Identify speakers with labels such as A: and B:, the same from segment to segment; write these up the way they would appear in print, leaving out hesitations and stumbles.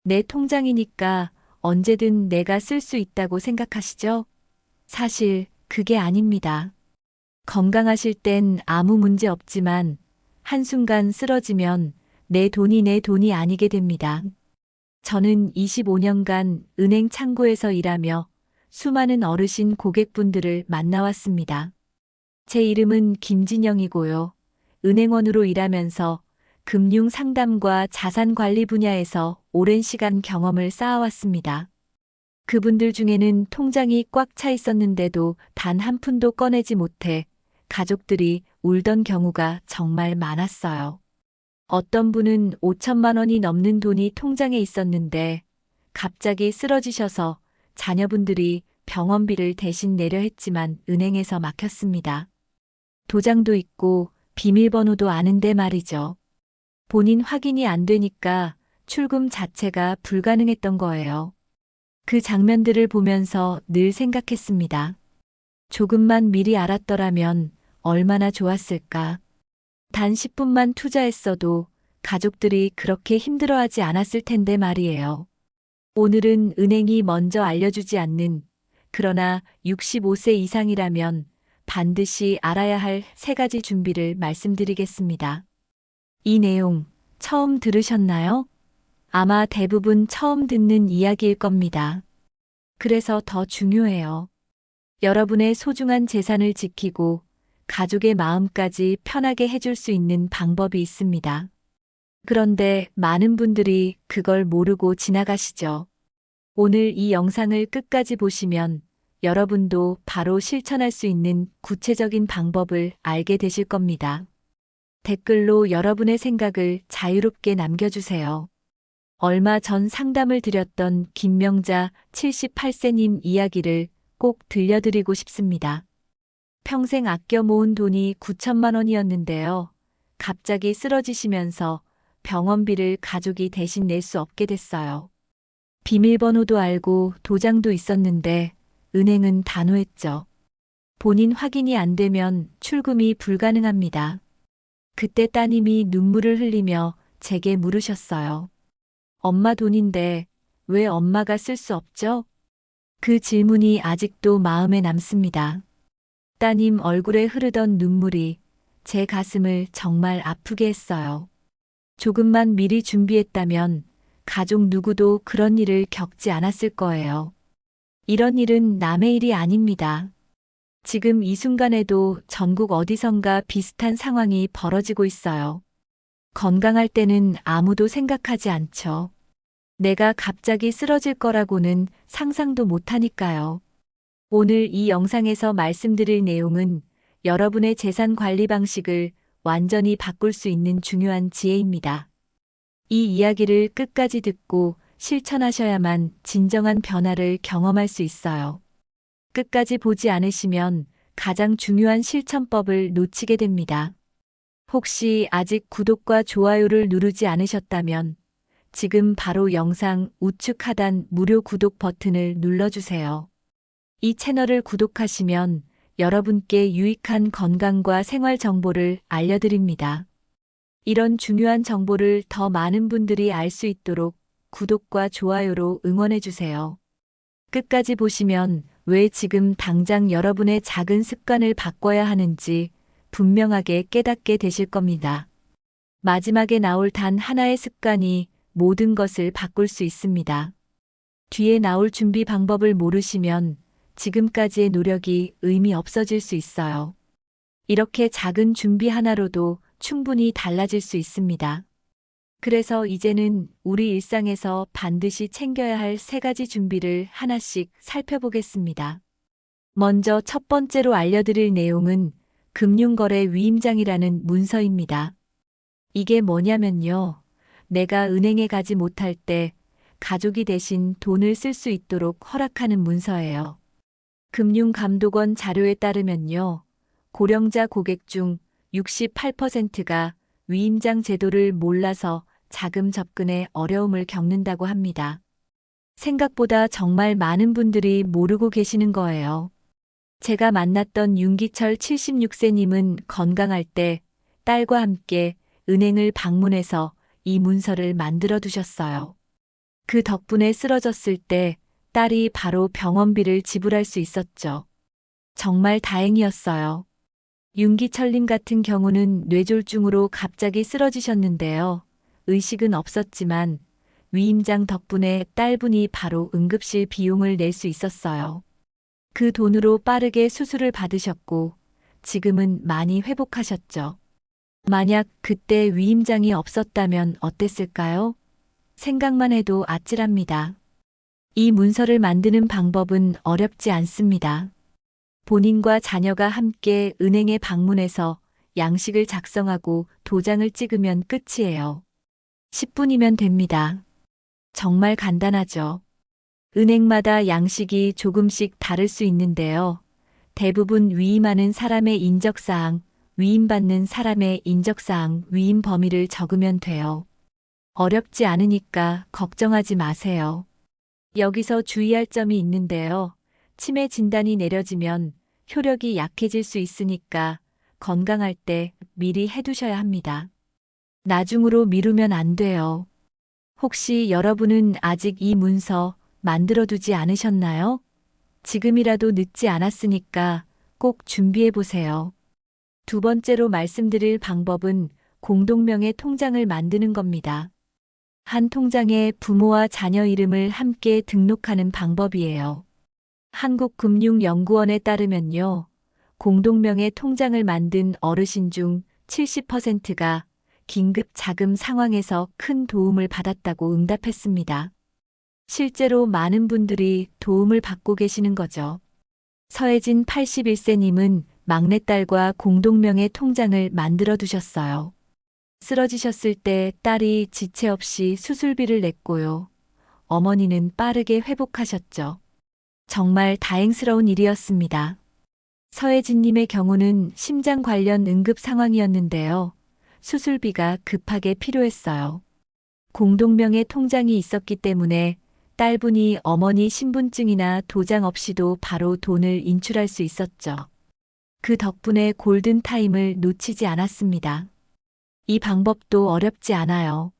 A: 내 통장이니까 언제든 내가 쓸 수 있다고 생각하시죠? 사실 그게 아닙니다. 건강하실 땐 아무 문제 없지만 한순간 쓰러지면 내 돈이 아니게 됩니다. 저는 25년간 은행 창구에서 일하며 수많은 어르신 고객분들을 만나왔습니다. 제 이름은 김진영이고요. 은행원으로 일하면서 금융 상담과 자산 관리 분야에서 오랜 시간 경험을 쌓아왔습니다. 그분들 중에는 통장이 꽉 차 있었는데도 단 한 푼도 꺼내지 못해 가족들이 울던 경우가 정말 많았어요. 어떤 분은 5천만 원이 넘는 돈이 통장에 있었는데 갑자기 쓰러지셔서 자녀분들이 병원비를 대신 내려 했지만 은행에서 막혔습니다. 도장도 있고 비밀번호도 아는데 말이죠. 본인 확인이 안 되니까 출금 자체가 불가능했던 거예요. 그 장면들을 보면서 늘 생각했습니다. 조금만 미리 알았더라면 얼마나 좋았을까. 단 10분만 투자했어도 가족들이 그렇게 힘들어하지 않았을 텐데 말이에요. 오늘은 은행이 먼저 알려주지 않는, 그러나 65세 이상이라면 반드시 알아야 할 세 가지 준비를 말씀드리겠습니다. 이 내용 처음 들으셨나요? 아마 대부분 처음 듣는 이야기일 겁니다. 그래서 더 중요해요. 여러분의 소중한 재산을 지키고 가족의 마음까지 편하게 해줄 수 있는 방법이 있습니다. 그런데 많은 분들이 그걸 모르고 지나가시죠. 오늘 이 영상을 끝까지 보시면 여러분도 바로 실천할 수 있는 구체적인 방법을 알게 되실 겁니다. 댓글로 여러분의 생각을 자유롭게 남겨주세요. 얼마 전 상담을 드렸던 김명자 78세님 이야기를 꼭 들려드리고 싶습니다. 평생 아껴 모은 돈이 9천만 원이었는데요. 갑자기 쓰러지시면서 병원비를 가족이 대신 낼 수 없게 됐어요. 비밀번호도 알고 도장도 있었는데 은행은 단호했죠. 본인 확인이 안 되면 출금이 불가능합니다. 그때 따님이 눈물을 흘리며 제게 물으셨어요. 엄마 돈인데 왜 엄마가 쓸 수 없죠? 그 질문이 아직도 마음에 남습니다. 따님 얼굴에 흐르던 눈물이 제 가슴을 정말 아프게 했어요. 조금만 미리 준비했다면 가족 누구도 그런 일을 겪지 않았을 거예요. 이런 일은 남의 일이 아닙니다. 지금 이 순간에도 전국 어디선가 비슷한 상황이 벌어지고 있어요. 건강할 때는 아무도 생각하지 않죠. 내가 갑자기 쓰러질 거라고는 상상도 못하니까요. 오늘 이 영상에서 말씀드릴 내용은 여러분의 재산 관리 방식을 완전히 바꿀 수 있는 중요한 지혜입니다. 이 이야기를 끝까지 듣고 실천하셔야만 진정한 변화를 경험할 수 있어요. 끝까지 보지 않으시면 가장 중요한 실천법을 놓치게 됩니다. 혹시 아직 구독과 좋아요를 누르지 않으셨다면 지금 바로 영상 우측 하단 무료 구독 버튼을 눌러주세요. 이 채널을 구독하시면 여러분께 유익한 건강과 생활 정보를 알려드립니다. 이런 중요한 정보를 더 많은 분들이 알 수 있도록 구독과 좋아요로 응원해주세요. 끝까지 보시면 왜 지금 당장 여러분의 작은 습관을 바꿔야 하는지 분명하게 깨닫게 되실 겁니다. 마지막에 나올 단 하나의 습관이 모든 것을 바꿀 수 있습니다. 뒤에 나올 준비 방법을 모르시면 지금까지의 노력이 의미 없어질 수 있어요. 이렇게 작은 준비 하나로도 충분히 달라질 수 있습니다. 그래서 이제는 우리 일상에서 반드시 챙겨야 할 세 가지 준비를 하나씩 살펴보겠습니다. 먼저 첫 번째로 알려드릴 내용은 금융거래 위임장이라는 문서입니다. 이게 뭐냐면요. 내가 은행에 가지 못할 때 가족이 대신 돈을 쓸 수 있도록 허락하는 문서예요. 금융감독원 자료에 따르면요. 고령자 고객 중 68%가 위임장 제도를 몰라서 자금 접근에 어려움을 겪는다고 합니다. 생각보다 정말 많은 분들이 모르고 계시는 거예요. 제가 만났던 윤기철 76세님은 건강할 때 딸과 함께 은행을 방문해서 이 문서를 만들어 두셨어요. 그 덕분에 쓰러졌을 때 딸이 바로 병원비를 지불할 수 있었죠. 정말 다행이었어요. 윤기철님 같은 경우는 뇌졸중으로 갑자기 쓰러지셨는데요. 의식은 없었지만 위임장 덕분에 딸분이 바로 응급실 비용을 낼 수 있었어요. 그 돈으로 빠르게 수술을 받으셨고 지금은 많이 회복하셨죠. 만약 그때 위임장이 없었다면 어땠을까요? 생각만 해도 아찔합니다. 이 문서를 만드는 방법은 어렵지 않습니다. 본인과 자녀가 함께 은행에 방문해서 양식을 작성하고 도장을 찍으면 끝이에요. 10분이면 됩니다. 정말 간단하죠. 은행마다 양식이 조금씩 다를 수 있는데요. 대부분 위임하는 사람의 인적사항, 위임받는 사람의 인적사항, 위임 범위를 적으면 돼요. 어렵지 않으니까 걱정하지 마세요. 여기서 주의할 점이 있는데요. 치매 진단이 내려지면 효력이 약해질 수 있으니까 건강할 때 미리 해두셔야 합니다. 나중으로 미루면 안 돼요. 혹시 여러분은 아직 이 문서 만들어두지 않으셨나요? 지금이라도 늦지 않았으니까 꼭 준비해 보세요. 두 번째로 말씀드릴 방법은 공동명의 통장을 만드는 겁니다. 한 통장에 부모와 자녀 이름을 함께 등록하는 방법이에요. 한국금융연구원에 따르면요. 공동명의 통장을 만든 어르신 중 70%가 긴급 자금 상황에서 큰 도움을 받았다고 응답했습니다. 실제로 많은 분들이 도움을 받고 계시는 거죠. 서혜진 81세님은 막내딸과 공동명의 통장을 만들어 두셨어요. 쓰러지셨을 때 딸이 지체 없이 수술비를 냈고요. 어머니는 빠르게 회복하셨죠. 정말 다행스러운 일이었습니다. 서혜진님의 경우는 심장 관련 응급 상황이었는데요. 수술비가 급하게 필요했어요. 공동명의 통장이 있었기 때문에 딸분이 어머니 신분증이나 도장 없이도 바로 돈을 인출할 수 있었죠. 그 덕분에 골든타임을 놓치지 않았습니다. 이 방법도 어렵지 않아요.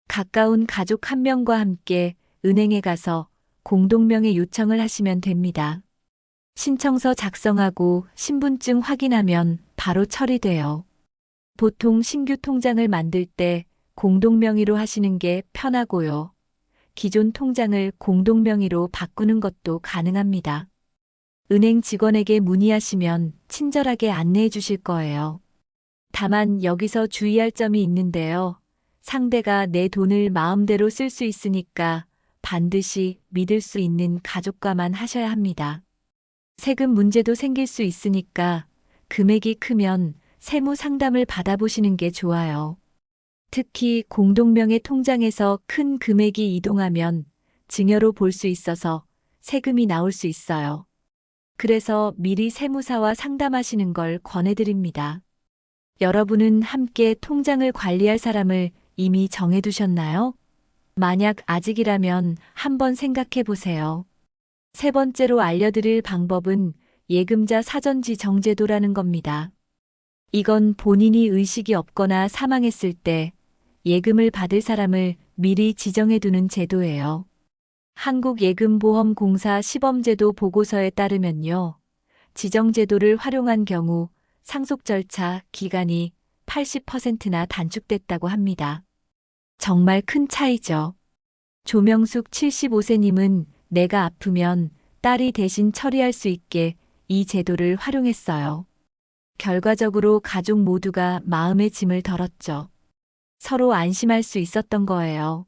A: 가까운 가족 한 명과 함께 은행에 가서 공동명의 요청을 하시면 됩니다. 신청서 작성하고 신분증 확인하면 바로 처리돼요. 보통 신규 통장을 만들 때 공동명의로 하시는 게 편하고요. 기존 통장을 공동명의로 바꾸는 것도 가능합니다. 은행 직원에게 문의하시면 친절하게 안내해 주실 거예요. 다만 여기서 주의할 점이 있는데요. 상대가 내 돈을 마음대로 쓸 수 있으니까 반드시 믿을 수 있는 가족과만 하셔야 합니다. 세금 문제도 생길 수 있으니까 금액이 크면 세무 상담을 받아보시는 게 좋아요. 특히 공동명의 통장에서 큰 금액이 이동하면 증여로 볼 수 있어서 세금이 나올 수 있어요. 그래서 미리 세무사와 상담하시는 걸 권해드립니다. 여러분은 함께 통장을 관리할 사람을 이미 정해두셨나요? 만약 아직이라면 한번 생각해 보세요. 세 번째로 알려드릴 방법은 예금자 사전지정제도라는 겁니다. 이건 본인이 의식이 없거나 사망했을 때 예금을 받을 사람을 미리 지정해 두는 제도예요. 한국예금보험공사 시범제도 보고서에 따르면요. 지정제도를 활용한 경우 상속 절차 기간이 80%나 단축됐다고 합니다. 정말 큰 차이죠. 조명숙 75세님은 내가 아프면 딸이 대신 처리할 수 있게 이 제도를 활용했어요. 결과적으로 가족 모두가 마음의 짐을 덜었죠. 서로 안심할 수 있었던 거예요.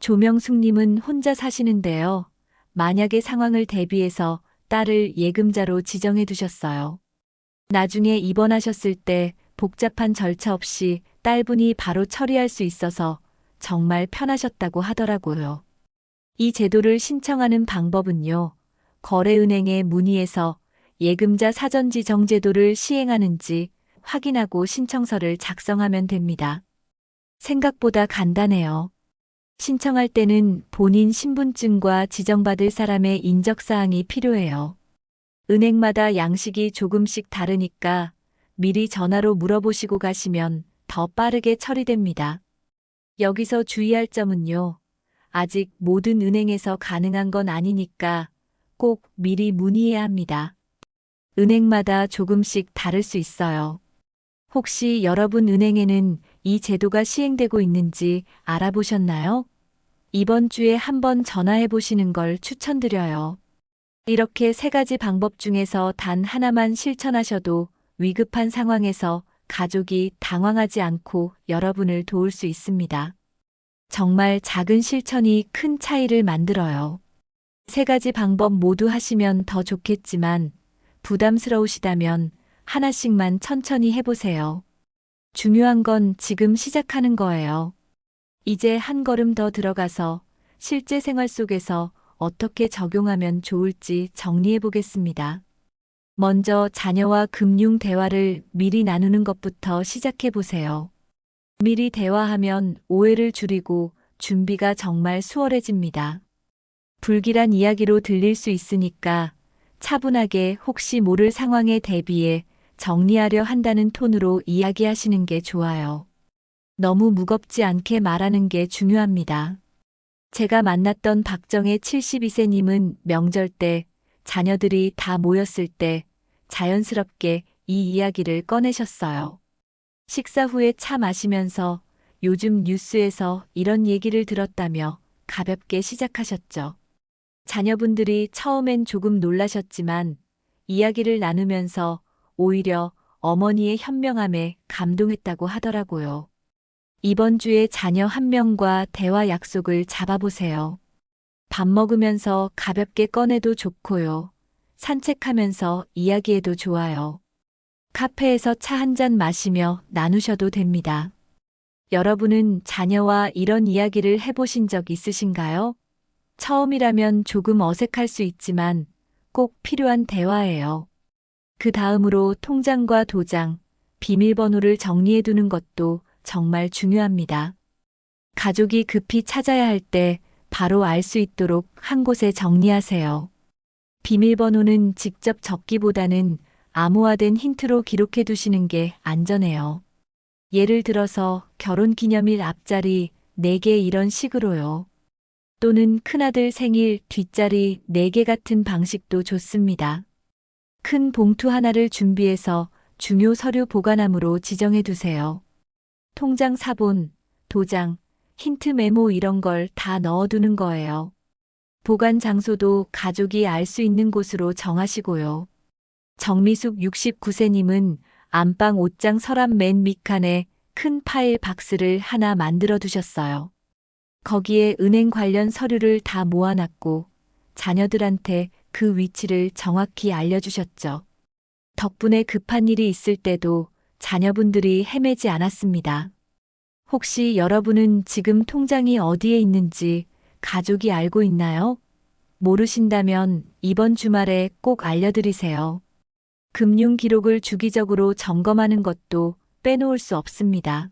A: 조명숙님은 혼자 사시는데요. 만약의 상황을 대비해서 딸을 예금자로 지정해 두셨어요. 나중에 입원하셨을 때 복잡한 절차 없이 딸분이 바로 처리할 수 있어서 정말 편하셨다고 하더라고요. 이 제도를 신청하는 방법은요. 거래은행에 문의해서 예금자 사전지정 제도를 시행하는지 확인하고 신청서를 작성하면 됩니다. 생각보다 간단해요. 신청할 때는 본인 신분증과 지정받을 사람의 인적사항이 필요해요. 은행마다 양식이 조금씩 다르니까 미리 전화로 물어보시고 가시면 더 빠르게 처리됩니다. 여기서 주의할 점은요. 아직 모든 은행에서 가능한 건 아니니까 꼭 미리 문의해야 합니다. 은행마다 조금씩 다를 수 있어요. 혹시 여러분 은행에는 이 제도가 시행되고 있는지 알아보셨나요? 이번 주에 한번 전화해 보시는 걸 추천드려요. 이렇게 세 가지 방법 중에서 단 하나만 실천하셔도 위급한 상황에서 가족이 당황하지 않고 여러분을 도울 수 있습니다. 정말 작은 실천이 큰 차이를 만들어요. 세 가지 방법 모두 하시면 더 좋겠지만 부담스러우시다면 하나씩만 천천히 해보세요. 중요한 건 지금 시작하는 거예요. 이제 한 걸음 더 들어가서 실제 생활 속에서 어떻게 적용하면 좋을지 정리해 보겠습니다. 먼저 자녀와 금융 대화를 미리 나누는 것부터 시작해 보세요. 미리 대화하면 오해를 줄이고 준비가 정말 수월해집니다. 불길한 이야기로 들릴 수 있으니까 차분하게 혹시 모를 상황에 대비해 정리하려 한다는 톤으로 이야기하시는 게 좋아요. 너무 무겁지 않게 말하는 게 중요합니다. 제가 만났던 박정혜 72세님은 명절 때 자녀들이 다 모였을 때 자연스럽게 이 이야기를 꺼내셨어요. 식사 후에 차 마시면서 요즘 뉴스에서 이런 얘기를 들었다며 가볍게 시작하셨죠. 자녀분들이 처음엔 조금 놀라셨지만 이야기를 나누면서 오히려 어머니의 현명함에 감동했다고 하더라고요. 이번 주에 자녀 한 명과 대화 약속을 잡아보세요. 밥 먹으면서 가볍게 꺼내도 좋고요. 산책하면서 이야기해도 좋아요. 카페에서 차 한 잔 마시며 나누셔도 됩니다. 여러분은 자녀와 이런 이야기를 해보신 적 있으신가요? 처음이라면 조금 어색할 수 있지만 꼭 필요한 대화예요. 그 다음으로 통장과 도장, 비밀번호를 정리해 두는 것도 정말 중요합니다. 가족이 급히 찾아야 할 때 바로 알 수 있도록 한 곳에 정리하세요. 비밀번호는 직접 적기보다는 암호화된 힌트로 기록해 두시는 게 안전해요. 예를 들어서 결혼기념일 앞자리 4개 이런 식으로요. 또는 큰아들 생일 뒷자리 4개 같은 방식도 좋습니다. 큰 봉투 하나를 준비해서 중요 서류 보관함으로 지정해 두세요. 통장 사본, 도장, 힌트 메모 이런 걸 다 넣어두는 거예요. 보관 장소도 가족이 알 수 있는 곳으로 정하시고요. 정미숙 69세님은 안방 옷장 서랍 맨 밑칸에 큰 파일 박스를 하나 만들어 두셨어요. 거기에 은행 관련 서류를 다 모아놨고 자녀들한테 그 위치를 정확히 알려주셨죠. 덕분에 급한 일이 있을 때도 자녀분들이 헤매지 않았습니다. 혹시 여러분은 지금 통장이 어디에 있는지 가족이 알고 있나요? 모르신다면 이번 주말에 꼭 알려드리세요. 금융 기록을 주기적으로 점검하는 것도 빼놓을 수 없습니다.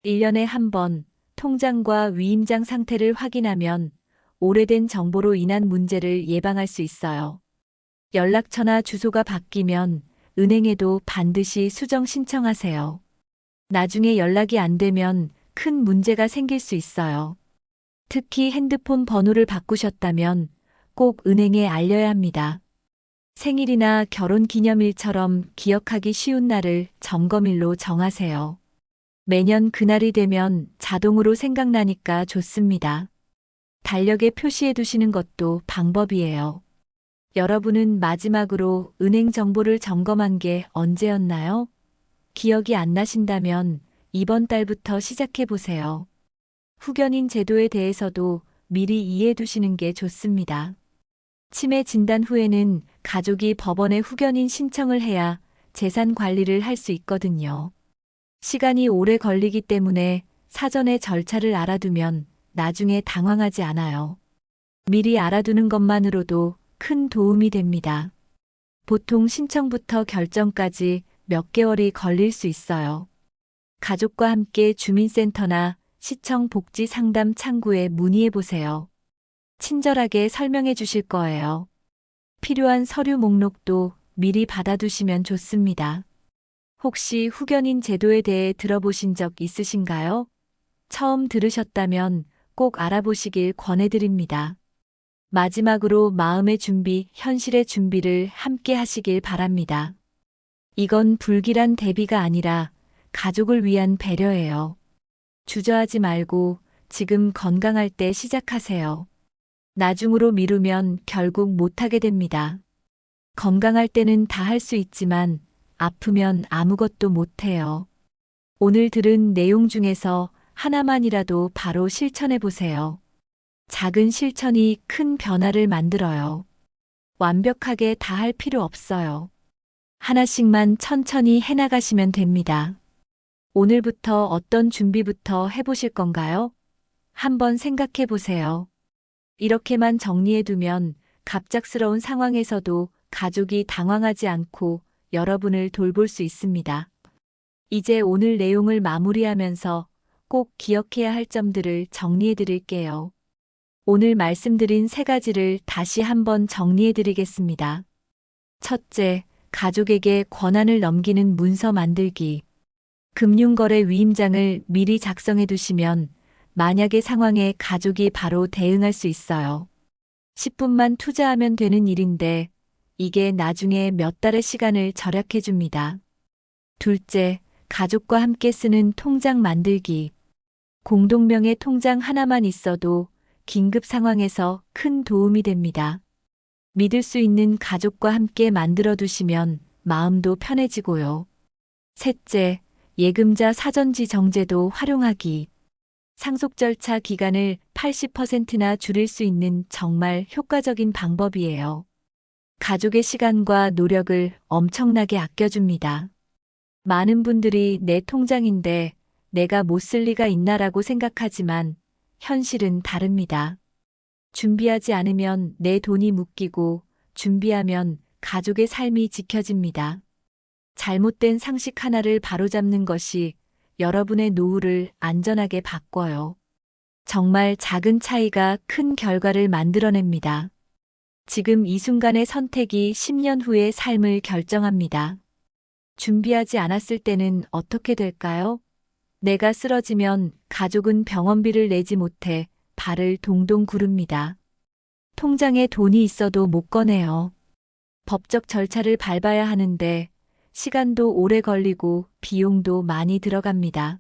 A: 1년에 한 번 통장과 위임장 상태를 확인하면 오래된 정보로 인한 문제를 예방할 수 있어요. 연락처나 주소가 바뀌면 은행에도 반드시 수정 신청하세요. 나중에 연락이 안 되면 큰 문제가 생길 수 있어요. 특히 핸드폰 번호를 바꾸셨다면 꼭 은행에 알려야 합니다. 생일이나 결혼 기념일처럼 기억하기 쉬운 날을 점검일로 정하세요. 매년 그날이 되면 자동으로 생각나니까 좋습니다. 달력에 표시해 두시는 것도 방법이에요. 여러분은 마지막으로 은행 정보를 점검한 게 언제였나요? 기억이 안 나신다면 이번 달부터 시작해 보세요. 후견인 제도에 대해서도 미리 이해해 두시는 게 좋습니다. 치매 진단 후에는 가족이 법원에 후견인 신청을 해야 재산 관리를 할 수 있거든요. 시간이 오래 걸리기 때문에 사전에 절차를 알아두면 나중에 당황하지 않아요. 미리 알아두는 것만으로도 큰 도움이 됩니다. 보통 신청부터 결정까지 몇 개월이 걸릴 수 있어요. 가족과 함께 주민센터나 시청 복지 상담 창구에 문의해 보세요. 친절하게 설명해 주실 거예요. 필요한 서류 목록도 미리 받아두시면 좋습니다. 혹시 후견인 제도에 대해 들어보신 적 있으신가요? 처음 들으셨다면 꼭 알아보시길 권해드립니다. 마지막으로 마음의 준비, 현실의 준비를 함께 하시길 바랍니다. 이건 불길한 대비가 아니라 가족을 위한 배려예요. 주저하지 말고 지금 건강할 때 시작하세요. 나중으로 미루면 결국 못하게 됩니다. 건강할 때는 다 할 수 있지만 아프면 아무것도 못해요. 오늘 들은 내용 중에서 하나만이라도 바로 실천해 보세요. 작은 실천이 큰 변화를 만들어요. 완벽하게 다 할 필요 없어요. 하나씩만 천천히 해나가시면 됩니다. 오늘부터 어떤 준비부터 해보실 건가요? 한번 생각해 보세요. 이렇게만 정리해 두면 갑작스러운 상황에서도 가족이 당황하지 않고 여러분을 돌볼 수 있습니다. 이제 오늘 내용을 마무리하면서 꼭 기억해야 할 점들을 정리해 드릴게요. 오늘 말씀드린 3가지를 다시 한번 정리해 드리겠습니다. 첫째, 가족에게 권한을 넘기는 문서 만들기. 금융거래 위임장을 미리 작성해 두시면 만약의 상황에 가족이 바로 대응할 수 있어요. 10분만 투자하면 되는 일인데 이게 나중에 몇 달의 시간을 절약해 줍니다. 둘째, 가족과 함께 쓰는 통장 만들기. 공동명의 통장 하나만 있어도 긴급 상황에서 큰 도움이 됩니다. 믿을 수 있는 가족과 함께 만들어 두시면 마음도 편해지고요. 셋째, 예금자 사전지 정제도 활용하기. 상속 절차 기간을 80%나 줄일 수 있는 정말 효과적인 방법이에요. 가족의 시간과 노력을 엄청나게 아껴줍니다. 많은 분들이 내 통장인데 내가 못 쓸 리가 있나라고 생각하지만 현실은 다릅니다. 준비하지 않으면 내 돈이 묶이고 준비하면 가족의 삶이 지켜집니다. 잘못된 상식 하나를 바로잡는 것이 여러분의 노후를 안전하게 바꿔요. 정말 작은 차이가 큰 결과를 만들어냅니다. 지금 이 순간의 선택이 10년 후의 삶을 결정합니다. 준비하지 않았을 때는 어떻게 될까요? 내가 쓰러지면 가족은 병원비를 내지 못해 발을 동동 구릅니다. 통장에 돈이 있어도 못 꺼내요. 법적 절차를 밟아야 하는데 시간도 오래 걸리고 비용도 많이 들어갑니다.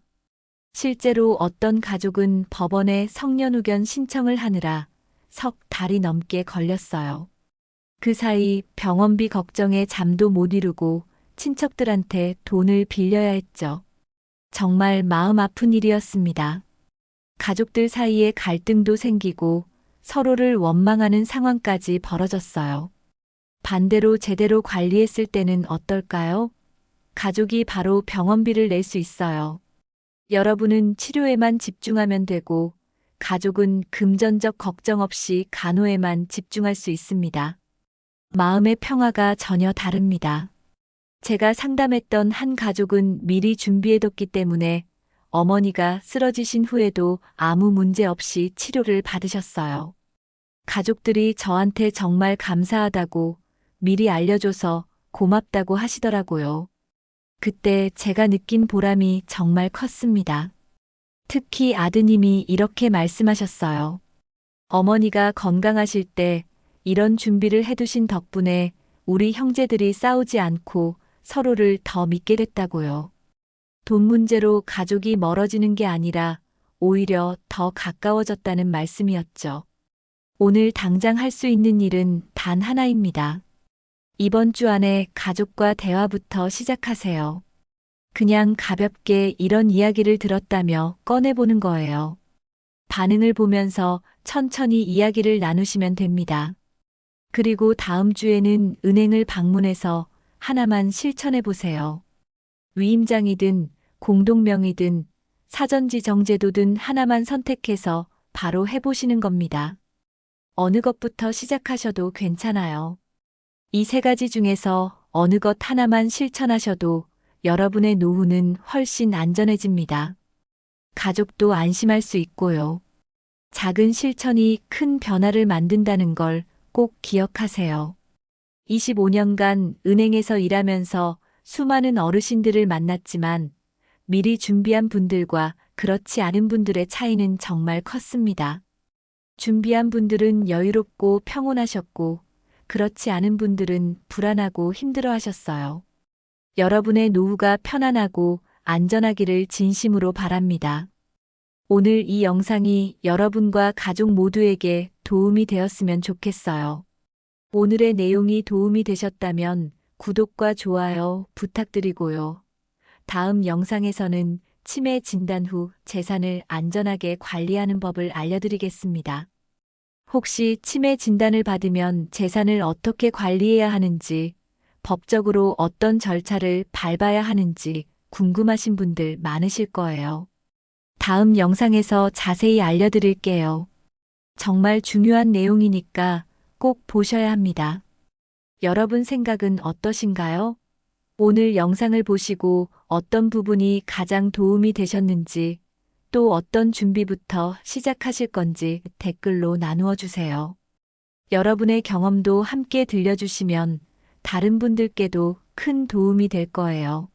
A: 실제로 어떤 가족은 법원에 성년후견 신청을 하느라 석 달이 넘게 걸렸어요. 그 사이 병원비 걱정에 잠도 못 이루고 친척들한테 돈을 빌려야 했죠. 정말 마음 아픈 일이었습니다. 가족들 사이에 갈등도 생기고 서로를 원망하는 상황까지 벌어졌어요. 반대로 제대로 관리했을 때는 어떨까요? 가족이 바로 병원비를 낼 수 있어요. 여러분은 치료에만 집중하면 되고 가족은 금전적 걱정 없이 간호에만 집중할 수 있습니다. 마음의 평화가 전혀 다릅니다. 제가 상담했던 한 가족은 미리 준비해뒀기 때문에 어머니가 쓰러지신 후에도 아무 문제 없이 치료를 받으셨어요. 가족들이 저한테 정말 감사하다고 미리 알려줘서 고맙다고 하시더라고요. 그때 제가 느낀 보람이 정말 컸습니다. 특히 아드님이 이렇게 말씀하셨어요. 어머니가 건강하실 때 이런 준비를 해두신 덕분에 우리 형제들이 싸우지 않고 서로를 더 믿게 됐다고요. 돈 문제로 가족이 멀어지는 게 아니라 오히려 더 가까워졌다는 말씀이었죠. 오늘 당장 할 수 있는 일은 단 하나입니다. 이번 주 안에 가족과 대화부터 시작하세요. 그냥 가볍게 이런 이야기를 들었다며 꺼내보는 거예요. 반응을 보면서 천천히 이야기를 나누시면 됩니다. 그리고 다음 주에는 은행을 방문해서 하나만 실천해 보세요. 위임장이든 공동명의든 사전지 정제도든 하나만 선택해서 바로 해보시는 겁니다. 어느 것부터 시작하셔도 괜찮아요. 이 3가지 중에서 어느 것 하나만 실천하셔도 여러분의 노후는 훨씬 안전해집니다. 가족도 안심할 수 있고요. 작은 실천이 큰 변화를 만든다는 걸 꼭 기억하세요. 25년간 은행에서 일하면서 수많은 어르신들을 만났지만 미리 준비한 분들과 그렇지 않은 분들의 차이는 정말 컸습니다. 준비한 분들은 여유롭고 평온하셨고, 그렇지 않은 분들은 불안하고 힘들어 하셨어요. 여러분의 노후가 편안하고 안전하기를 진심으로 바랍니다. 오늘 이 영상이 여러분과 가족 모두에게 도움이 되었으면 좋겠어요. 오늘의 내용이 도움이 되셨다면 구독과 좋아요 부탁드리고요. 다음 영상에서는 치매 진단 후 재산을 안전하게 관리하는 법을 알려드리겠습니다. 혹시 치매 진단을 받으면 재산을 어떻게 관리해야 하는지, 법적으로 어떤 절차를 밟아야 하는지 궁금하신 분들 많으실 거예요. 다음 영상에서 자세히 알려드릴게요. 정말 중요한 내용이니까 꼭 보셔야 합니다. 여러분 생각은 어떠신가요? 오늘 영상을 보시고 어떤 부분이 가장 도움이 되셨는지, 또 어떤 준비부터 시작하실 건지 댓글로 나누어 주세요. 여러분의 경험도 함께 들려주시면 다른 분들께도 큰 도움이 될 거예요.